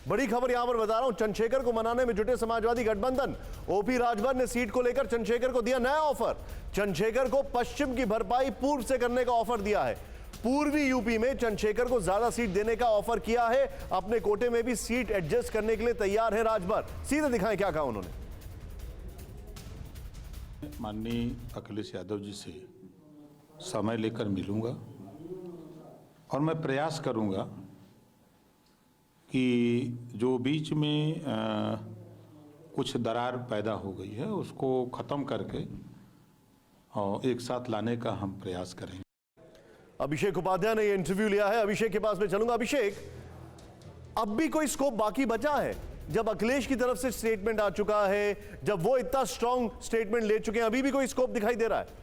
बड़ी खबर यहां पर बता रहा हूं, चंद्रशेखर को मनाने में जुटे समाजवादी गठबंधन। ओपी राजभर ने सीट को लेकर चंद्रशेखर को दिया नया ऑफर। चंद्रशेखर को पश्चिम की भरपाई पूर्व से करने का ऑफर दिया है। पूर्वी यूपी में चंद्रशेखर को ज्यादा सीट देने का ऑफर किया है। अपने कोटे में भी सीट एडजस्ट करने के लिए तैयार है राजभर। सीधे दिखाएं क्या कहा उन्होंने। माननीय अखिलेश यादव जी से समय लेकर मिलूंगा और मैं प्रयास करूंगा कि जो बीच में कुछ दरार पैदा हो गई है उसको खत्म करके और एक साथ लाने का हम प्रयास करेंगे। अभिषेक उपाध्याय ने यह इंटरव्यू लिया है। अभिषेक के पास में चलूंगा। अभिषेक, अब भी कोई स्कोप बाकी बचा है? जब अखिलेश की तरफ से स्टेटमेंट आ चुका है, जब वो इतना स्ट्रांग स्टेटमेंट ले चुके हैं, अभी भी कोई स्कोप दिखाई दे रहा है?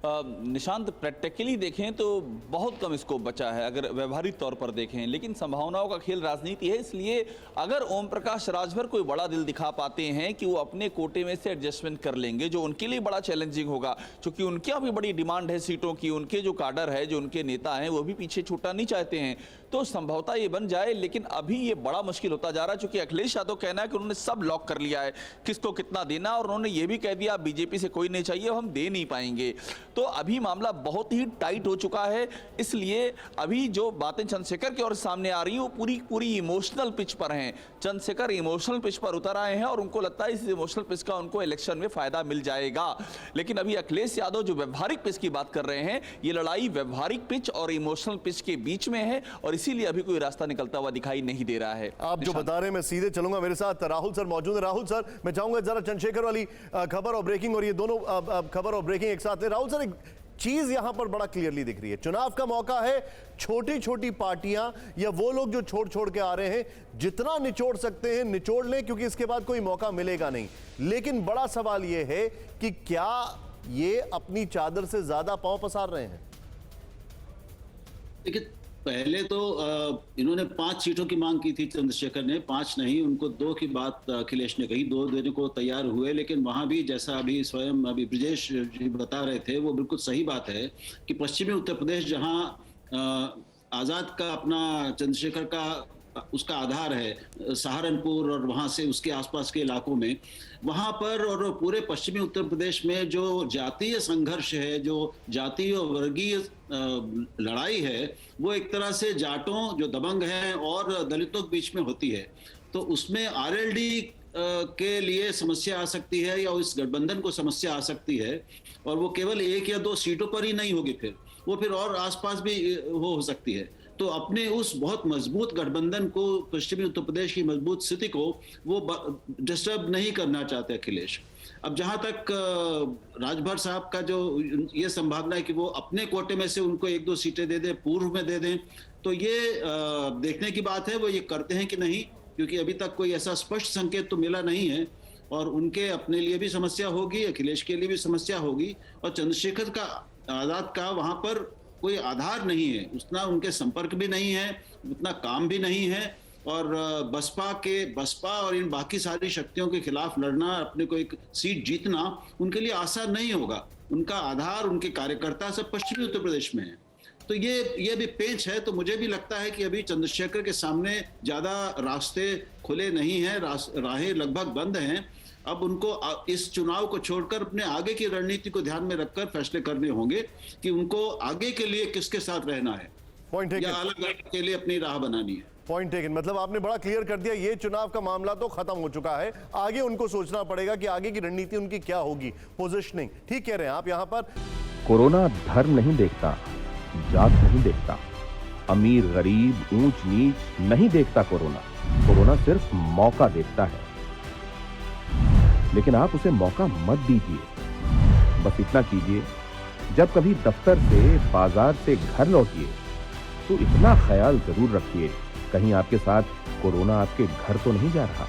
निशांत, प्रैक्टिकली देखें तो बहुत कम स्कोप बचा है अगर व्यवहारिक तौर पर देखें, लेकिन संभावनाओं का खेल राजनीति है। इसलिए अगर ओम प्रकाश राजभर कोई बड़ा दिल दिखा पाते हैं कि वो अपने कोटे में से एडजस्टमेंट कर लेंगे, जो उनके लिए बड़ा चैलेंजिंग होगा, क्योंकि उनके यहाँ भी बड़ी डिमांड है सीटों की, उनके जो काडर है, जो उनके नेता हैं, वो भी पीछे छूटना नहीं चाहते हैं, तो संभवतः ये बन जाए। लेकिन अभी ये बड़ा मुश्किल होता जा रहा है, क्योंकि अखिलेश यादव कहना है कि उन्होंने सब लॉक कर लिया है, किसको कितना देना, और उन्होंने ये भी कह दिया बीजेपी से कोई नहीं चाहिए, हम दे नहीं पाएंगे। तो अभी मामला बहुत ही टाइट हो चुका है। इसलिए अभी जो बातें चंद्रशेखर की ओर सामने आ रही है वो पूरी इमोशनल पिच पर हैं। चंद्रशेखर इमोशनल पिच पर उतर आए हैं और उनको लगता है इस इमोशनल पिच का उनको इलेक्शन में फायदा मिल जाएगा। लेकिन अभी अखिलेश यादव जो व्यवहारिक पिच की बात कर रहे हैं, ये लड़ाई व्यवहारिक पिच और इमोशनल पिच के बीच में है, और इसीलिए अभी कोई रास्ता निकलता हुआ दिखाई नहीं दे रहा है। आप जो बता रहे हैं मैं सीधे चलूंगा। मेरे साथ राहुल सर मौजूद है। राहुल सर, मैं चाहूंगा जरा चंद्रशेखर वाली खबर और ब्रेकिंग, और ये दोनों खबर और ब्रेकिंग एक साथ ले। राहुल सर, एक चीज यहां पर बड़ा क्लियरली दिख रही है, चुनाव का मौका है, छोटी छोटी पार्टियां या वो लोग जो छोड़ के आ रहे हैं, जितना निचोड़ सकते हैं निचोड़ लें, क्योंकि इसके बाद कोई मौका मिलेगा नहीं। लेकिन बड़ा सवाल यह है कि क्या ये अपनी चादर से ज्यादा पांव पसार रहे हैं? देखिए, पहले तो इन्होंने 5 सीटों की मांग की थी चंद्रशेखर ने, 5 नहीं, उनको 2 की बात अखिलेश ने कही, 2 देने को तैयार हुए। लेकिन वहां भी जैसा अभी स्वयं अभी ब्रजेश जी बता रहे थे, वो बिल्कुल सही बात है कि पश्चिमी उत्तर प्रदेश जहां आजाद का अपना चंद्रशेखर का उसका आधार है, सहारनपुर और वहां से उसके आसपास के इलाकों में, वहां पर और पूरे पश्चिमी उत्तर प्रदेश में जो जातीय संघर्ष है, जो जातीय और वर्गीय लड़ाई है, वो एक तरह से जाटों जो दबंग हैं और दलितों के बीच में होती है। तो उसमें आरएलडी के लिए समस्या आ सकती है, या इस गठबंधन को समस्या आ सकती है, और वो केवल 1 या 2 सीटों पर ही नहीं होगी, फिर और आसपास भी हो सकती है। तो अपने उस बहुत मजबूत गठबंधन को, पश्चिमी उत्तर प्रदेश की मजबूत स्थिति को वो डिस्टर्ब नहीं करना चाहते अखिलेश। अब जहां तक राजभर साहब का जो ये संभावना है कि वो अपने कोटे में से उनको 1-2 सीटें दे दें, पूर्व में दे दें, तो ये देखने की बात है वो ये करते हैं कि नहीं, क्योंकि अभी तक कोई ऐसा स्पष्ट संकेत तो मिला नहीं है। और उनके अपने लिए भी समस्या होगी, अखिलेश के लिए भी समस्या होगी, और चंद्रशेखर का, आजाद का वहां पर कोई आधार नहीं है, उतना उनके संपर्क भी नहीं है, उतना काम भी नहीं है, और बसपा और इन बाकी सारी शक्तियों के खिलाफ लड़ना, अपने को एक सीट जीतना उनके लिए आसान नहीं होगा। उनका आधार, उनके कार्यकर्ता सब पश्चिमी उत्तर प्रदेश में है। तो ये भी पेंच है। तो मुझे भी लगता है कि अभी चंद्रशेखर के सामने ज्यादा रास्ते खुले नहीं हैं, राहें लगभग बंद हैं। अब उनको इस चुनाव को छोड़कर अपने आगे की रणनीति को ध्यान में रखकर फैसले करने होंगे कि उनको आगे के लिए किसके साथ रहना है, या अलग के लिए अपनी राह बनानी है। Point taken. मतलब आपने बड़ा क्लियर कर दिया, ये चुनाव का मामला तो खत्म हो चुका है, आगे उनको सोचना पड़ेगा कि आगे की रणनीति उनकी क्या होगी, पोजिशनिंग। ठीक कह रहे हैं आप। यहां पर कोरोना धर्म नहीं देखता, जात नहीं देखता, अमीर गरीब ऊंच नीच नहीं देखता। कोरोना सिर्फ मौका देखता है, लेकिन आप उसे मौका मत दीजिए। बस इतना कीजिए, जब कभी दफ्तर से, बाजार से घर लौटिए तो इतना ख्याल जरूर रखिए कहीं आपके साथ कोरोना आपके घर तो नहीं जा रहा।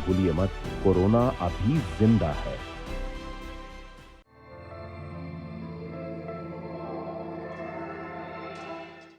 भूलिए मत, कोरोना अभी जिंदा है।